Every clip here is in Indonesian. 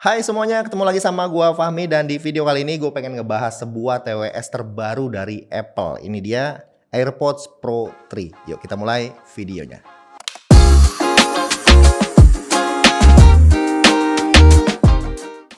Hai semuanya, ketemu lagi sama gua Fahmi dan di video kali ini gue pengen ngebahas sebuah TWS terbaru dari Apple. Ini dia AirPods Pro 3. Yuk kita mulai videonya.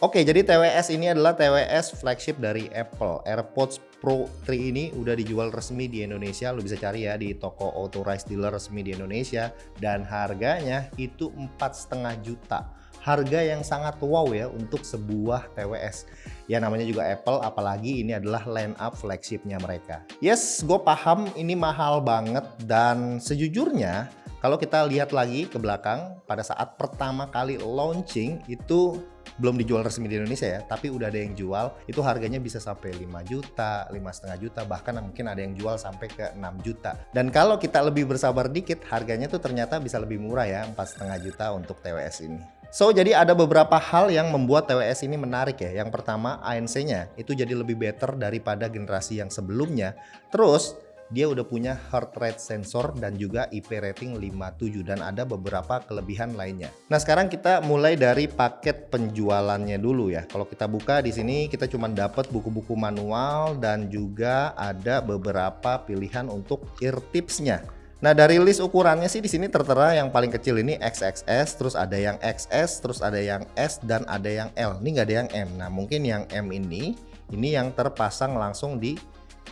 Oke, jadi TWS ini adalah TWS flagship dari Apple. AirPods Pro 3 ini udah dijual resmi di Indonesia. Lu bisa cari ya di toko authorized dealer resmi di Indonesia. Dan harganya itu 4,5 juta. Harga yang sangat wow ya untuk sebuah TWS. Ya namanya juga Apple, apalagi ini adalah line up flagshipnya mereka. Yes, gue paham ini mahal banget dan sejujurnya kalau kita lihat lagi ke belakang pada saat pertama kali launching itu belum dijual resmi di Indonesia ya, tapi udah ada yang jual, itu harganya bisa sampai 5 juta, 5,5 juta, bahkan mungkin ada yang jual sampai ke 6 juta. Dan kalau kita lebih bersabar dikit, harganya tuh ternyata bisa lebih murah ya, 4,5 juta untuk TWS ini. So, jadi ada beberapa hal yang membuat TWS ini menarik ya. Yang pertama, ANC-nya itu jadi lebih better daripada generasi yang sebelumnya. Terus, dia udah punya heart rate sensor dan juga IP rating 57 dan ada beberapa kelebihan lainnya. Nah, sekarang kita mulai dari paket penjualannya dulu ya. Kalau kita buka di sini kita cuma dapat buku-buku manual dan juga ada beberapa pilihan untuk ear tips-nya. Nah, dari list ukurannya sih di sini tertera yang paling kecil ini XXS, terus ada yang XS, terus ada yang S dan ada yang L. Ini nggak ada yang M. Nah, mungkin yang M ini yang terpasang langsung di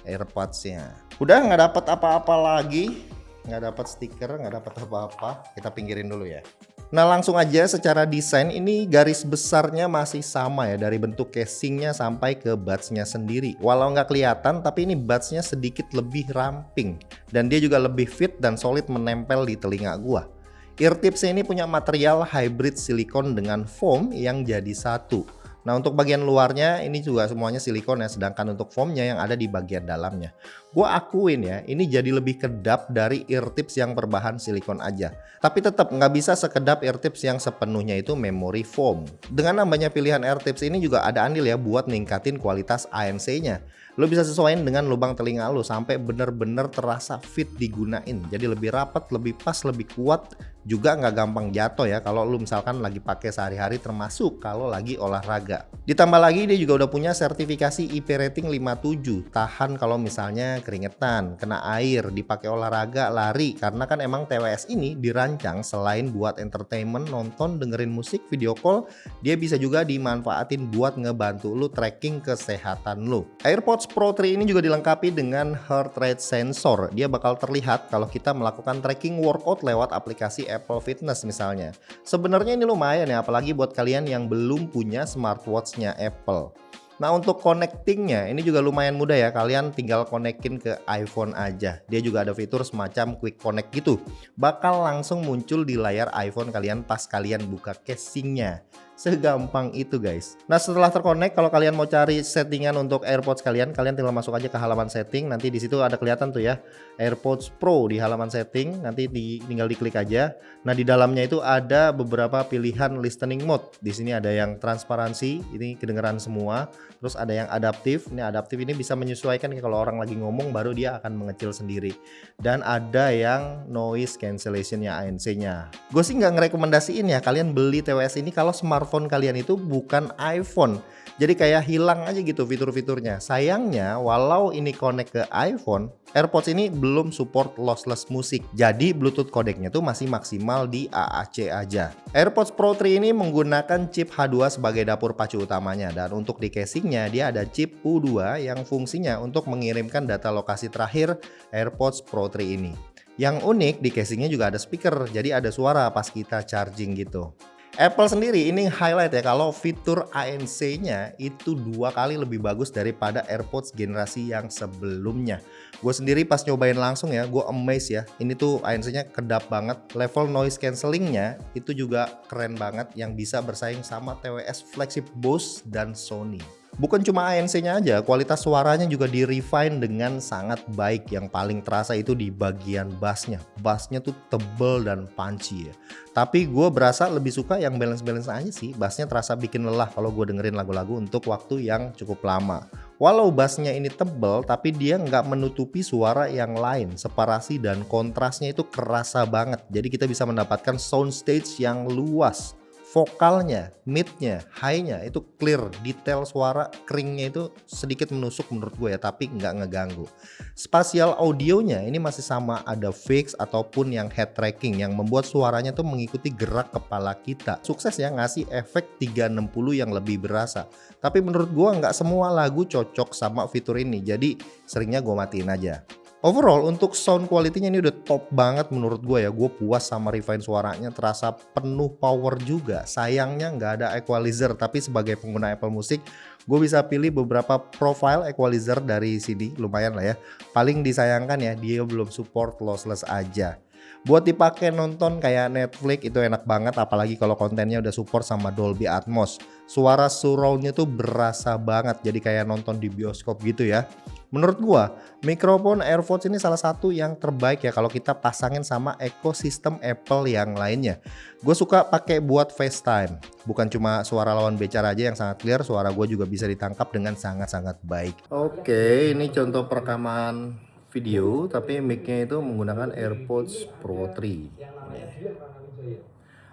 AirPods-nya. Udah nggak dapat apa-apa lagi, nggak dapat stiker, nggak dapat apa-apa. Kita pinggirin dulu ya. Nah, langsung aja secara desain ini garis besarnya masih sama ya, dari bentuk casingnya sampai ke buds-nya sendiri. Walau nggak kelihatan, tapi ini buds-nya sedikit lebih ramping dan dia juga lebih fit dan solid menempel di telinga gua. Ear tips-nya ini punya material hybrid silikon dengan foam yang jadi satu. Nah, untuk bagian luarnya ini juga semuanya silikon ya, sedangkan untuk foamnya yang ada di bagian dalamnya. Gua akuin ya, ini jadi lebih kedap dari ear tips yang berbahan silikon aja. Tapi tetap nggak bisa sekedap ear tips yang sepenuhnya itu memory foam. Dengan nambahnya pilihan ear tips ini juga ada andil ya buat ningkatin kualitas ANC-nya. Lo bisa sesuaiin dengan lubang telinga lo sampai bener-bener terasa fit digunain. Jadi lebih rapat, lebih pas, lebih kuat, juga nggak gampang jatuh ya kalau lu misalkan lagi pakai sehari-hari, termasuk kalau lagi olahraga. Ditambah lagi dia juga udah punya sertifikasi IP rating 57, tahan kalau misalnya keringetan, kena air, dipakai olahraga, lari, karena kan emang TWS ini dirancang selain buat entertainment, nonton, dengerin musik, video call, dia bisa juga dimanfaatin buat ngebantu lu tracking kesehatan lu. AirPods Pro 3 ini juga dilengkapi dengan heart rate sensor. Dia bakal terlihat kalau kita melakukan tracking workout lewat aplikasi Apple Fitness misalnya. Sebenarnya ini lumayan ya, apalagi buat kalian yang belum punya smartwatch-nya Apple. Nah, untuk connectingnya ini juga lumayan mudah ya, kalian tinggal konekin ke iPhone aja. Dia juga ada fitur semacam quick connect gitu, bakal langsung muncul di layar iPhone kalian pas kalian buka casingnya. Segampang itu guys. Nah, setelah terkonek, kalau kalian mau cari settingan untuk AirPods kalian tinggal masuk aja ke halaman setting. Nanti di situ ada kelihatan tuh ya, AirPods Pro di halaman setting. Nanti tinggal diklik aja. Nah, di dalamnya itu ada beberapa pilihan listening mode. Di sini ada yang transparansi, ini kedengeran semua. Terus ada yang adaptif. Ini adaptif ini bisa menyesuaikan kalau orang lagi ngomong baru dia akan mengecil sendiri. Dan ada yang noise cancellation-nya, ANC-nya. Gue sih nggak ngerekomendasiin ya kalian beli TWS ini kalau smartphone kalian itu bukan iPhone. Jadi kayak hilang aja gitu fitur-fiturnya. Sayangnya walau ini connect ke iPhone, AirPods ini belum support lossless musik. Jadi Bluetooth codecnya tuh masih maksimal di AAC aja. AirPods Pro 3 ini menggunakan chip H2 sebagai dapur pacu utamanya, dan untuk di casingnya dia ada chip U2 yang fungsinya untuk mengirimkan data lokasi terakhir AirPods Pro 3 ini. Yang unik di casingnya juga ada speaker, jadi ada suara pas kita charging gitu. Apple sendiri ini highlight ya kalau fitur ANC-nya itu 2 kali lebih bagus daripada AirPods generasi yang sebelumnya. Gue sendiri pas nyobain langsung ya, gue amazed ya. Ini tuh ANC-nya kedap banget. Level noise cancellingnya itu juga keren banget, yang bisa bersaing sama TWS flagship Bose dan Sony. Bukan cuma ANC-nya aja, kualitas suaranya juga di-refine dengan sangat baik. Yang paling terasa itu di bagian bass-nya. Bass-nya tuh tebel dan punchy ya. Tapi gue berasa lebih suka yang balance-balance aja sih. Bass-nya terasa bikin lelah kalau gue dengerin lagu-lagu untuk waktu yang cukup lama. Walau bass-nya ini tebel, tapi dia nggak menutupi suara yang lain. Separasi dan kontrasnya itu kerasa banget. Jadi kita bisa mendapatkan soundstage yang luas. vokalnya, mid-nya, high-nya itu clear, detail suara keringnya itu sedikit menusuk menurut gue ya, tapi nggak ngeganggu. Spatial audionya ini masih sama, ada fix ataupun yang head tracking yang membuat suaranya tuh mengikuti gerak kepala kita. Sukses ya ngasih efek 360 yang lebih berasa. Tapi menurut gue nggak semua lagu cocok sama fitur ini, jadi seringnya gue matiin aja. Overall untuk sound quality-nya ini udah top banget menurut gue ya. Gue puas sama refine suaranya, terasa penuh power juga. Sayangnya nggak ada equalizer, tapi sebagai pengguna Apple Music gue bisa pilih beberapa profile equalizer dari sini, lumayan lah ya. Paling disayangkan ya dia belum support lossless aja. Buat dipakai nonton kayak Netflix itu enak banget, apalagi kalau kontennya udah support sama Dolby Atmos. Suara surroundnya tuh berasa banget, jadi kayak nonton di bioskop gitu ya. Menurut gua, mikrofon AirPods ini salah satu yang terbaik ya kalau kita pasangin sama ekosistem Apple yang lainnya. Gue suka pakai buat FaceTime, bukan cuma suara lawan bicara aja yang sangat clear, suara gue juga bisa ditangkap dengan sangat-sangat baik. Oke, ini contoh perekaman video, tapi mic-nya itu menggunakan AirPods Pro 3.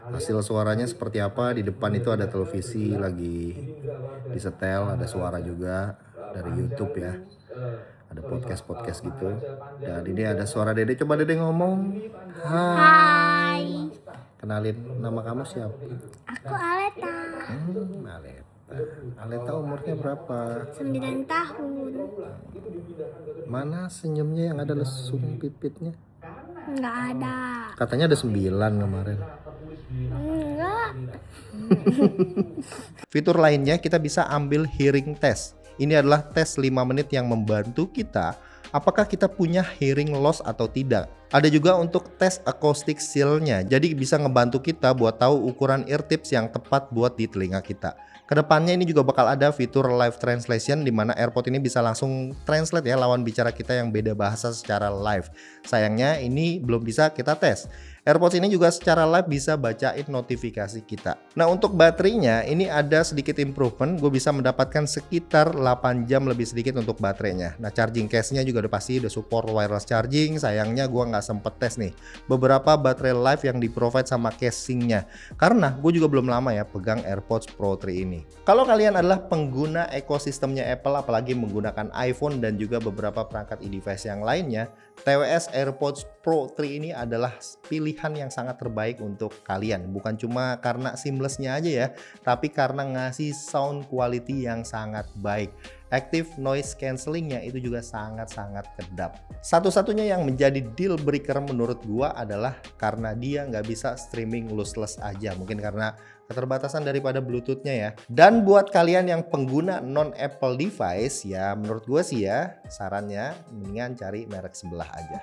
Hasil suaranya seperti apa? Di depan itu ada televisi lagi disetel, ada suara juga dari YouTube ya. Ada podcast gitu. Dan ini ada suara Dede. Coba Dede ngomong. Hai, Kenalin, nama kamu siapa? aku Aleta, Aleta. Aleta umurnya berapa? 9 tahun. Mana senyumnya yang ada lesung pipitnya? Nggak ada. Katanya ada 9 kemarin. Enggak. Fitur lainnya kita bisa ambil hearing test. Ini adalah tes 5 menit yang membantu kita apakah kita punya hearing loss atau tidak. Ada juga untuk tes acoustic seal-nya. Jadi bisa ngebantu kita buat tahu ukuran ear tips yang tepat buat di telinga kita. Kedepannya ini juga bakal ada fitur live translation di mana AirPod ini bisa langsung translate ya lawan bicara kita yang beda bahasa secara live. Sayangnya ini belum bisa kita tes. AirPods ini juga secara live bisa bacain notifikasi kita. Nah untuk baterainya ini ada sedikit improvement. Gue bisa mendapatkan sekitar 8 jam lebih sedikit untuk baterainya. Nah charging case-nya juga udah pasti udah support wireless charging. Sayangnya gue nggak sempet tes nih beberapa baterai live yang di-provide sama casingnya. Karena gue juga belum lama ya pegang AirPods Pro 3 ini. Kalau kalian adalah pengguna ekosistemnya Apple apalagi menggunakan iPhone dan juga beberapa perangkat e-device yang lainnya, TWS AirPods Pro 3 ini adalah pilihan yang sangat terbaik untuk kalian. Bukan cuma karena seamless-nya aja ya, tapi karena ngasih sound quality yang sangat baik. Active noise cancellingnya itu juga sangat-sangat kedap. Satu-satunya yang menjadi deal breaker menurut gua adalah karena dia nggak bisa streaming lossless aja. Mungkin karena keterbatasan daripada Bluetooth-nya ya. Dan buat kalian yang pengguna non-Apple device ya menurut gua sih ya sarannya mendingan cari merek sebelah aja.